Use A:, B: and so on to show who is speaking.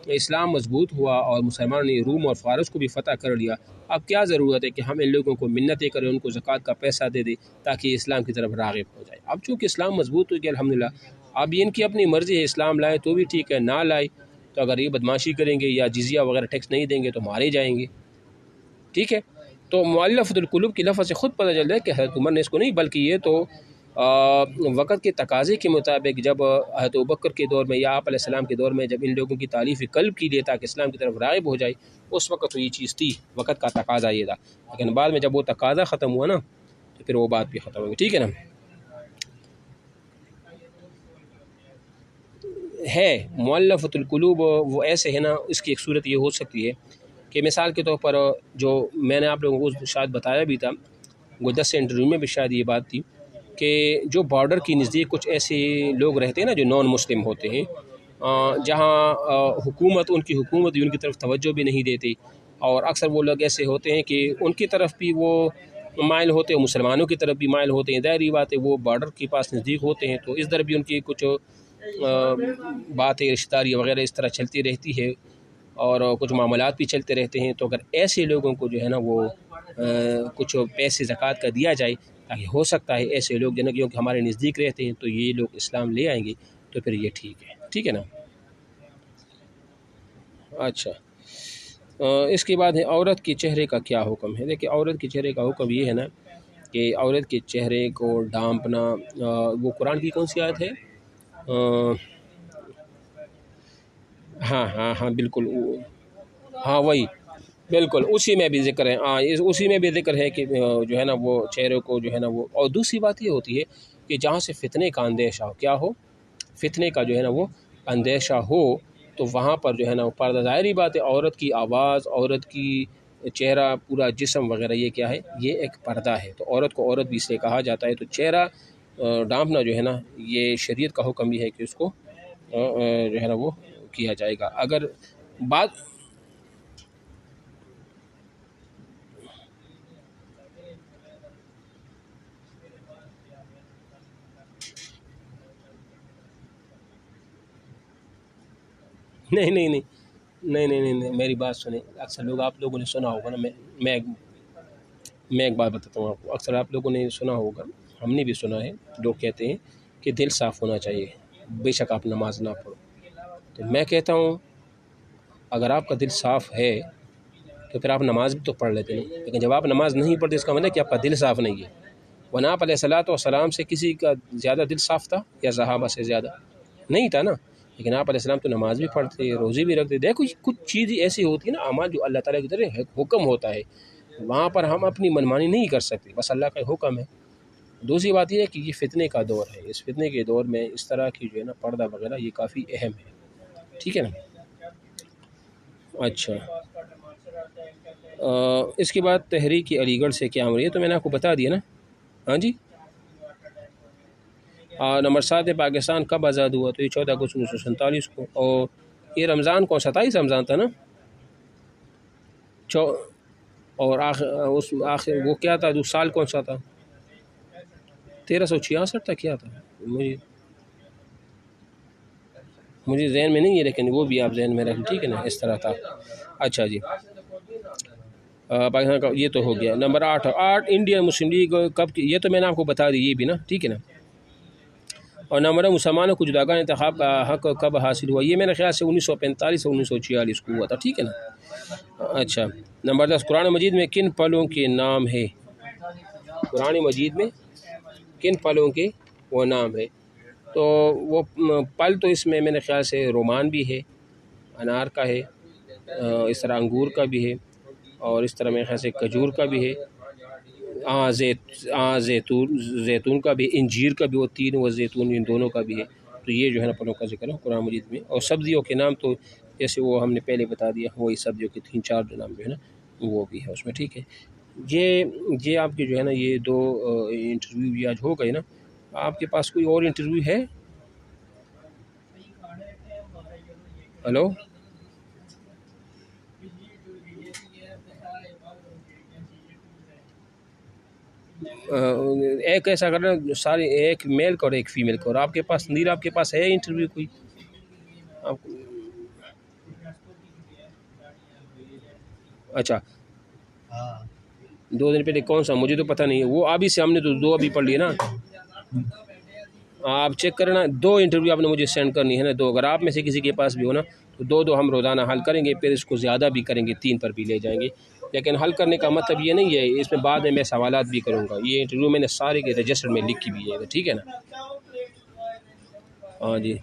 A: اسلام مضبوط ہوا اور مسلمانوں نے روم اور فارس کو بھی فتح کر لیا، اب کیا ضرورت ہے کہ ہم ان لوگوں کو منتیں کریں، ان کو زکوٰۃ کا پیسہ دے دیں تاکہ اسلام کی طرف راغب ہو جائے۔ اب چونکہ اسلام مضبوط ہو گیا الحمدللہ، اب ان کی اپنی مرضی ہے، اسلام لائے تو بھی ٹھیک ہے، نہ لائے تو اگر یہ بدماشی کریں گے یا جزیہ وغیرہ ٹیکس نہیں دیں گے تو مارے جائیں گے، ٹھیک ہے۔ تو مؤلفۃ القلوب کی لفظ سے خود پتہ چل رہا ہے کہ حضرت عمر نے اس کو نہیں، بلکہ یہ تو وقت کے تقاضے کے مطابق جب حضرت ابوبکر کے دور میں یا آپ علیہ السلام کے دور میں جب ان لوگوں کی تعلیف قلب کی لیے تاکہ اسلام کی طرف راغب ہو جائے، اس وقت تو یہ چیز تھی، وقت کا تقاضا یہ تھا، لیکن بعد میں جب وہ تقاضا ختم ہوا نا تو پھر وہ بات بھی ختم ہوئی، ٹھیک ہے نا۔ ہے مؤلفۃ القلوب وہ ایسے ہے نا، اس کی ایک صورت یہ ہو سکتی ہے کہ مثال کے طور پر جو میں نے آپ لوگوں کو شاید بتایا بھی تھا، گزشتہ انٹرویو میں بھی شاید یہ بات تھی کہ جو بارڈر کی نزدیک کچھ ایسے لوگ رہتے ہیں نا جو نان مسلم ہوتے ہیں، جہاں حکومت ان کی طرف توجہ بھی نہیں دیتی، اور اکثر وہ لوگ ایسے ہوتے ہیں کہ ان کی طرف بھی وہ مائل ہوتے ہیں، مسلمانوں کی طرف بھی مائل ہوتے ہیں، ظاہری بات ہے وہ بارڈر کے پاس نزدیک ہوتے ہیں تو اس طرح بھی ان کی کچھ باتیں رشتہ داری وغیرہ اس طرح چلتی رہتی ہے اور کچھ معاملات بھی چلتے رہتے ہیں۔ تو اگر ایسے لوگوں کو جو ہے نا وہ کچھ پیسے زکوٰۃ کا دیا جائے تاکہ ہو سکتا ہے ایسے لوگ جو کہ ہمارے نزدیک رہتے ہیں تو یہ لوگ اسلام لے آئیں گے تو پھر یہ ٹھیک ہے نا۔ اچھا، اس کے بعد ہے عورت کے چہرے کا کیا حکم ہے۔ دیکھیں عورت کے چہرے کا حکم یہ ہے نا کہ عورت کے چہرے کو ڈھانپنا، وہ قرآن کی کون سی آیت ہے؟ ہاں بالکل، ہاں وہی بالکل اسی میں بھی ذکر ہے، اسی میں بھی ذکر ہے کہ جو ہے نا وہ چہرے کو جو ہے نا وہ، اور دوسری بات یہ ہوتی ہے کہ جہاں سے فتنے کا اندیشہ ہو، کیا ہو، فتنے کا جو ہے نا وہ اندیشہ ہو تو وہاں پر جو ہے نا وہ پردہ، ظاہری بات ہے عورت کی آواز، عورت کی چہرہ، پورا جسم وغیرہ یہ کیا ہے، یہ ایک پردہ ہے، تو عورت کو عورت بھی اس لیے کہا جاتا ہے۔ تو چہرہ ڈھانپنا جو ہے نا یہ شریعت کا حکم بھی ہے کہ اس کو جو ہے نا وہ کیا جائے گا۔ اگر بات نہیں میری بات سنیں، اکثر لوگ، آپ لوگوں نے سنا ہوگا نا، میں ایک بات بتاتا ہوں آپ کو، اکثر آپ لوگوں نے سنا ہوگا، ہم نے بھی سنا ہے، لوگ کہتے ہیں کہ دل صاف ہونا چاہیے بے شک آپ نماز نہ پڑھو، تو میں کہتا ہوں اگر آپ کا دل صاف ہے تو پھر آپ نماز بھی تو پڑھ لیتے ہیں، لیکن جب آپ نماز نہیں پڑھتے اس کا مطلب ہے کہ آپ کا دل صاف نہیں ہے۔ ورنہ آپ علیہ الصلوۃ والسلام سے کسی کا زیادہ دل صاف تھا یا صحابہ سے زیادہ؟ نہیں تھا نا، لیکن آپ علیہ السلام تو نماز بھی پڑھتے، روزے بھی رکھتے۔ دیکھو کچھ چیزیں ایسی ہوتی ہیں نا، اعمال جو اللہ تعالیٰ کی طرف حکم ہوتا ہے، وہاں پر ہم اپنی منمانی نہیں کر سکتے، بس اللہ کا حکم ہے۔ دوسری بات یہ ہے کہ یہ فتنے کا دور ہے، اس فتنے کے دور میں اس طرح کی جو ہے نا پردہ وغیرہ یہ کافی اہم ہے، ٹھیک ہے نا۔ اچھا، اس کے بعد تحریک علی گڑھ سے کیا ہو رہی ہے، تو میں نے آپ کو بتا دیا نا، ہاں جی۔ نمبر 7 ہے پاکستان کب آزاد ہوا، تو یہ 14 اگست 1947 کو، اور یہ رمضان کو 27 رمضان تھا نا، اور آخر وہ کیا تھا، جو سال کون سا تھا، 1366 تک کیا تھا، مجھے ذہن میں نہیں ہے، لیکن وہ بھی آپ ذہن میں رکھیں، ٹھیک ہے نا، اس طرح تھا۔ اچھا جی، پاکستان کا یہ تو ہو گیا۔ نمبر 8 انڈین مسلم لیگ کب کی، یہ تو میں نے آپ کو بتا دی، یہ بھی نا، ٹھیک ہے نا۔ اور نمبر مسلمانوں کو جداگانہ انتخاب کا حق کب حاصل ہوا، یہ میرے خیال سے 1945 اور 1946 کو ہوا تھا، ٹھیک ہے نا۔ اچھا، نمبر 10 قرآن مجید میں کن پھلوں کے نام ہے، قرآن مجید میں کن پھلوں کے وہ نام ہے، تو وہ پھل تو اس میں میرے خیال سے رومان بھی ہے، انار کا ہے، اس طرح انگور کا بھی ہے، اور اس طرح میرے خیال سے کھجور کا بھی ہے، زیتون کا بھی، انجیر کا بھی، وہ تین، وہ زیتون، ان دونوں کا بھی ہے۔ تو یہ جو ہے نا پھلوں کا ذکر ہے قرآن مجید میں، اور سبزیوں کے نام تو جیسے وہ ہم نے پہلے بتا دیا، وہی سبزیوں کے 3-4 جو نام جو ہے نا وہ بھی ہے اس میں، ٹھیک ہے۔ یہ آپ کے جو ہے نا یہ 2 انٹرویو بھی آج ہو گئے نا، آپ کے پاس کوئی اور انٹرویو ہے؟ ہلو، ایک ایسا کرنا، سارے ایک میل کا اور ایک فیمیل کا، اور آپ کے پاس تندیر، آپ کے پاس ہے انٹرویو کوئی؟ آپ اچھا
B: ہاں
A: 2 دن پہلے کون سا؟ مجھے تو پتہ نہیں ہے وہ، ابھی سے ہم نے تو 2 ابھی پڑھ لیے نا. آپ چیک کرنا 2 انٹرویو آپ نے مجھے سینڈ کرنی ہے نا 2. اگر آپ میں سے کسی کے پاس بھی ہو نا تو 2 ہم روزانہ حل کریں گے، پھر اس کو زیادہ بھی کریں گے، 3 پر بھی لے جائیں گے. لیکن حل کرنے کا مطلب یہ نہیں ہے اس میں بعد میں سوالات بھی کروں گا. یہ انٹرویو میں نے سارے کے رجسٹر میں لکھی بھی ہے، ٹھیک ہے نا. ہاں جی.